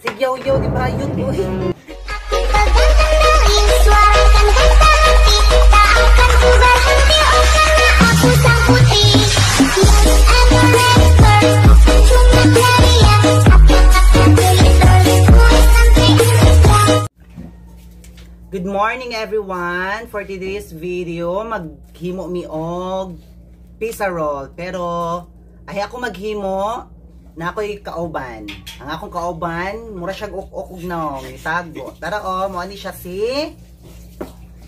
Sigyaw-yaw, di ba yun? Good morning everyone! For today's video, maghimo mi og pizza roll. Pero, ay ako maghimo na ako'y kauban. Ang akong kauban, mura siyang uk-uk na itago. Tara mo ani siya si...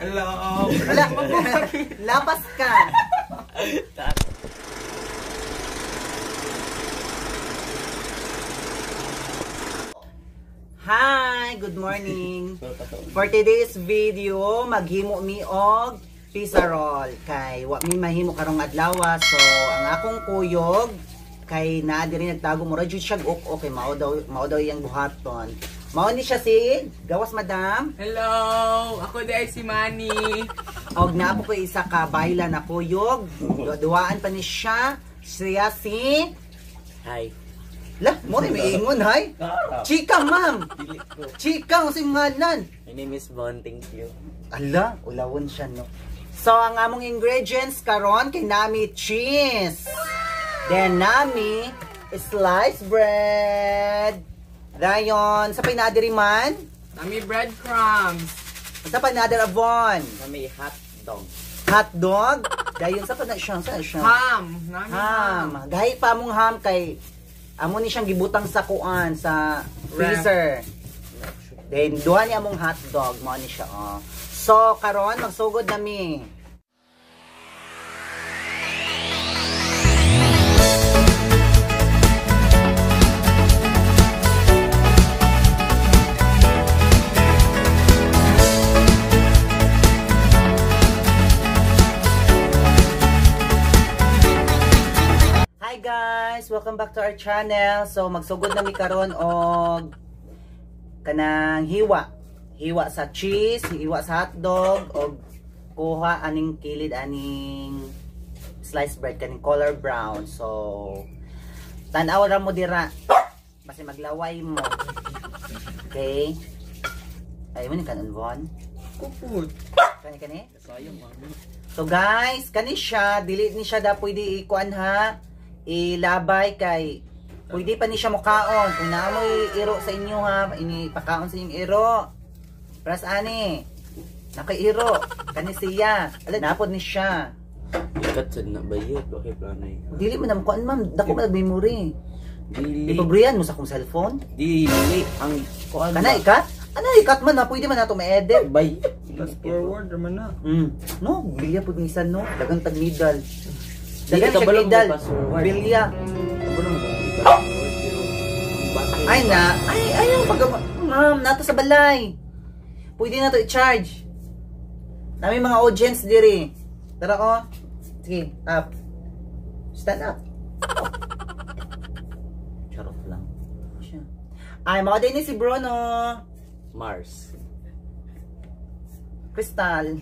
Hello! Wala, lapas ka! Hi! Good morning! For today's video, maghimo mi og pizza roll. Kay wa mi mahimo karong adlaw. So, ang akong kuyog kay naa diri nagtago mura jud siya ok mao daw iyang buhaton. Mao ni siya si gawas madam. Hello! Ako di ay si Manny. Og naa po ko isa ka bayla na kuyog. Duwaan pa ni siya. Siya si Hi. La, mo rin may ingon, hay? Chika, ma'am! Chika, ang singalan. My name is Bon, thank you. Ala, ulawon siya, no? So, ang among ingredients karon kay nami cheese. Then, nami sliced bread. Dayon, sa pinadiri man? Nami breadcrumbs. Sa pinadiri avon? Kami hot dog. Hot dog? Dayon, sa pinadiri siya? Ham. Nami ham. Gahi pa mong ham kay amo ni siyang gibutang sa kuan sa freezer. Then duha ni among hot dog mo ni siya. So karon magsugod nami. Hi guys, welcome back to our channel. So magsugod na mi karon og kanang hiwa sa cheese, hiwa sa hotdog og kuha aning kilid aning sliced bread kaning color brown. So tan-aw ra mo dira basta maglaway mo. Okay? Ay mo ni kanon Von. Kuput. Kani. Sayang mami. So guys, kani siya, dili ni siya da pwede ikuan ha. Ilabay kay pwede pa ni siya mukaon kung naamoy iro sa inyo ha, inipakaon sa inyong iro pras ani nakairo kani siya ala napod ni siya Ikat sad na bayad okay planay. dili man namukuan ma'am dako man memory Dili. ipabriyan mo sa akong cellphone Dili ang kuan. kana ikat ano ikat man na pwede man nato ma-edit Bay. Fast forward naman na. no bilya pud minsan no dagang tag middle Dili dagang ka siya balong middle password. bilya Bulong mo iba. ay na ayaw pag ma'am nato sa balay pwede na to i-charge namin mga audience diri tara ko sige up stand up charot lang ay mga din ni si Bruno Mars. Crystal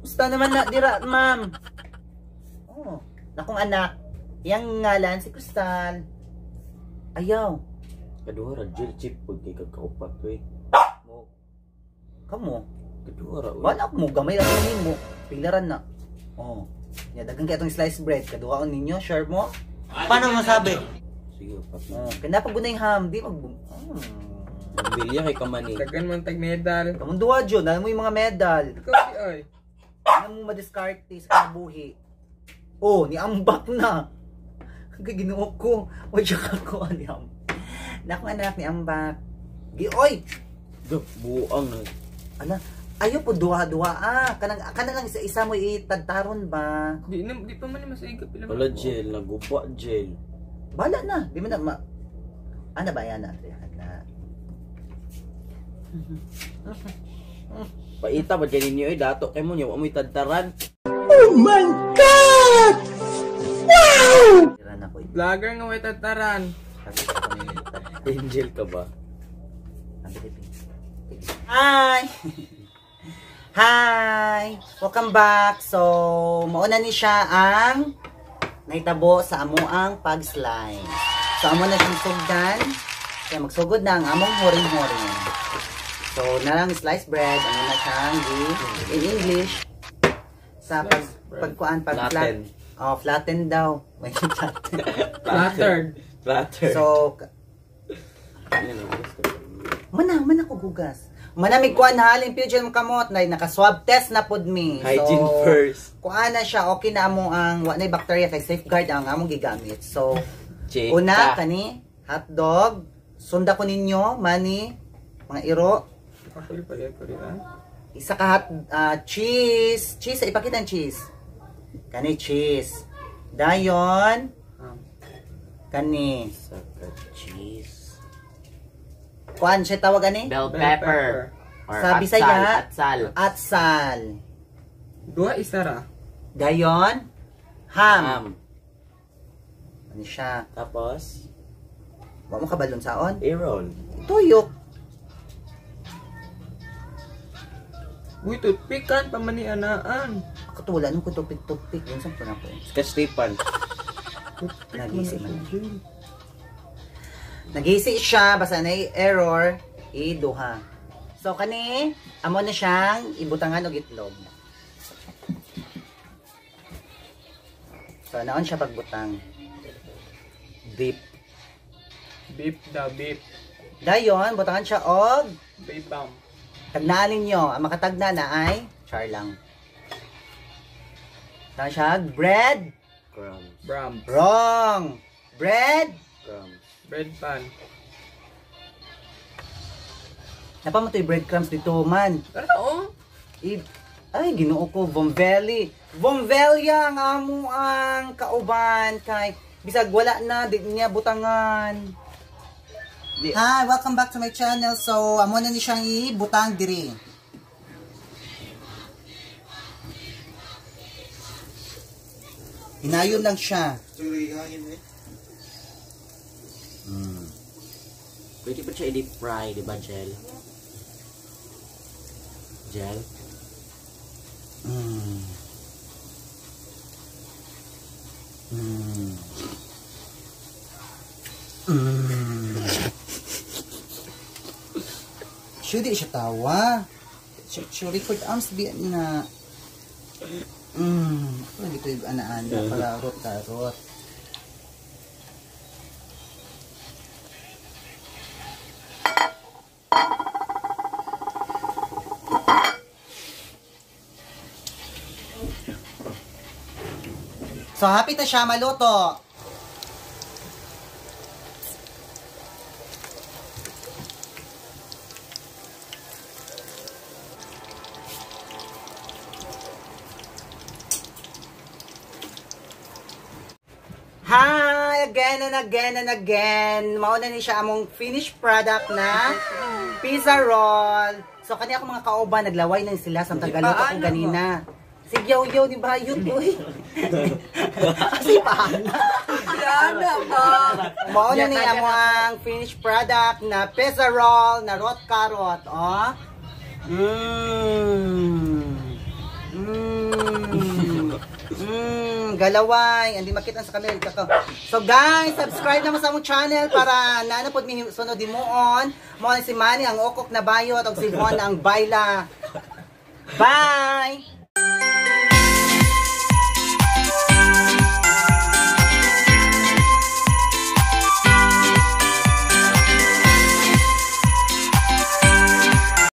gusto naman na dira ma'am oh nakong anak yang ngalan si Crystal ayaw Kadua ra jil chip pag kay kakaupat we. Mo kamo kadua ra. wala mo gamay lang mo pilaran na oh ya dagang kay atong sliced bread kaduhaon ninyo share mo paano masabi Sige pat na. oh kaya pagunay ham di mag Bilya kay kamani. Tagan man tag medal. kamong duwa jud na mo yung mga medal Ikaw di ay. na mo madiskarte sa kabuhi oh ni ambak na kay ginuok ko o siya ko ani am nako anak ni ambak gi oy Go buang na. ala ayo po duha-duha kanang lang isa mo itadtaron ba Di pa man ni masaiga pila. Wala gel nagupa gel. bala na di man na ana ba yan na Paita ba dyan ninyo dato kay mo nyo amoy tadtaran. oh my god wow tira na ko Vlogger nga way tataran. Angel ka ba? Hi! Hi! Welcome back! So, mauna ni siya ang nahitabo sa amoang pag-slime. So amo na siyang sugdan. Kaya magsugod na ang among horing-horing. So narang sliced bread, ano na siyang in English sa pagkuan pag flat. Oh, flatten daw. May flatten. Flattered. Flatter. So mana ko gugas. Manamig kuan halin pidyon mo kamot na naka-swab test na pod mi. Hygiene so, first. Kuan na siya okay na amo ang wa nay bacteria kay safeguard ang among gigamit. So Chika. una kani hotdog, sunda ko ninyo mani mga iro. Actually, pala ko rin, Isa ka cheese. Cheese, ipakita ang cheese. Kani cheese. Dayon. Kani. Saka cheese. Kuan siya tawag ani? Bell Bell pepper. Or Sa Bisaya, atsal. atsal. Dua isa ra. Dayon. Ham. Ham. Ano siya? Tapos, Wa mo kabalon saon? Aaron. Tuyok. Uy, toothpick kan, pamani anaan. Katula nung ko tupik-tupik. Yun sa na ko. Scotch tape. Nagisi man. Nagisi siya. Basta na error. Iduha. So, kani, amo na siyang ibutangan og itlog. So, naon siya pagbutang. Deep. Beef daw, beef. Dayon, butangan siya og Beef bomb. tagnaan ninyo. Ang makatagna na ay char lang. Butangan siya og bread. Crumbs. Bram. Wrong. Bread. Crumbs. Bread pan. Napa mo to'y breadcrumbs dito man. Tara, oh. Ay, ginoo ko, Bomvelli. Bomvelia ang amo ang kauban kay bisag wala na, di niya butangan. Hi, welcome back to my channel. So, amo na ni siyang ibutang diri. Hinayon lang siya. Pwede pa siya i-deep fry, di ba, Jel? Jel? Mm. Mm. Mm. Should di siya tawa. Siya record arms biya na. Ako na dito yung ana-ana para rot-tarot. So, happy na siya maluto. Hi! Again and again and again. Mauna ni siya among finished product na pizza roll. So, kanya ako mga kauban, naglaway na sila sa tagaluto ko ganina. Sigyaw-yaw ni Bayot, uy. Kasi paano? Yana ba? Mauna ni among finished product na pizza roll na rot carrot, oh. Galaway, hindi makita sa camera ko. So guys, subscribe naman sa among channel para naanapod mi sunod dimuon. Mo si Manny ang okok na bayot ug si Juan ang bayla. Bye.